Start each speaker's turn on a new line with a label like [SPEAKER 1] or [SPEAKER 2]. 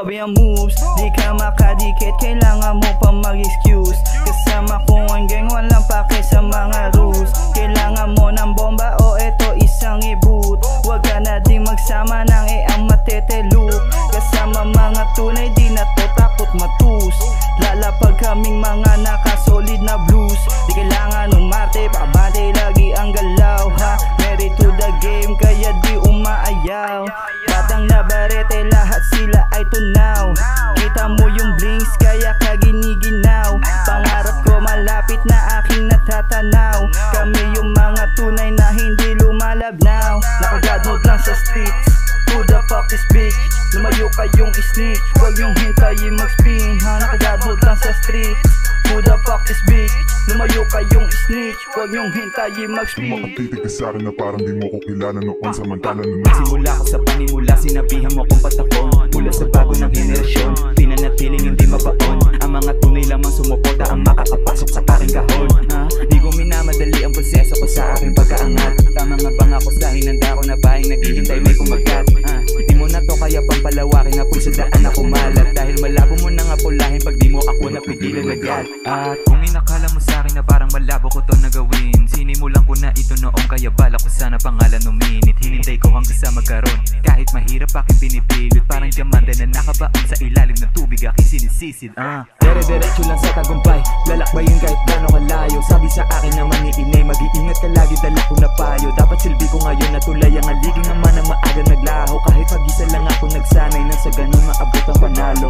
[SPEAKER 1] Bobby ang moves, di ka makadikit, kailangan mo pa mag-excuse. Kasama ko ang gang, walang pake sa mga rules. Kailangan mo ng bomba o eto isang i-boot. Huwag ka na di magsama ng ang mateteluk. Kasama mga tunay, di na to takot matus. Lalapag kaming mga nakasolid na blues. Di kailangan umarte, pakabante lagi ang galaw ha. Married to the game, kaya di umaayaw. Patang na barete, lahat sila ay tunaw. Kita mo yung blinks, kaya ka giniginaw. Pangarap ko malapit na aking natatanaw. Kami yung mga tunay na hindi lumalabnaw. Nakagadnod lang sa streets. Who the fuck is bitch? Lumayo kayong snitch, huwag yung hintayin mag-spin ha. Nakagadnod lang sa streets. Who the fuck is bitch? Lumayo kayong snitch, huwag yung hintayin mag-spin.
[SPEAKER 2] Makatitig ka sa'kin na parang di mo ko kilala noon. Samantala nung
[SPEAKER 3] simula ko sa panimula, sinabihan mo kong patapon. Mula sa bago ng henerasyon, pinanatiling hindi mabaon. Ang mga tunay lamang sumuporta ang makakapasok sa aking kahon. Di ko minamadali ang proseso ko sa aking pagkaangat. Tama nga bang ako sa hinanda ko na bahing naghihintay may kumagat. Di mo na to kaya pampalawakin na sa daan ako malat. Dahil malabo mo na nga pulahin pag di mo ako napigilan agad. At kung inakala mo sa akin na parang malabo ko to nagawin, sinimulan ko na ito noong kaya bala ko sana pangalan uminit. Hinintay ko hanggang sa magkaroon, kahit mahirap aking pinipilit. Parang diamante na nakabaon sa ilalim ng tubig aking sinisisid. Dere-derecho lang sa tagumpay, lalakbayin kahit gano'ng kalayo. Sabi sa akin naman ni Inay, mag-iingat ka lagi, dala ko na payo. Dapat silbi ko ngayon na tulay ang aliging naman na maaga naglaho. Kahit pag-isa lang ako nagsanay, nang sa ganun maabot ang panalo.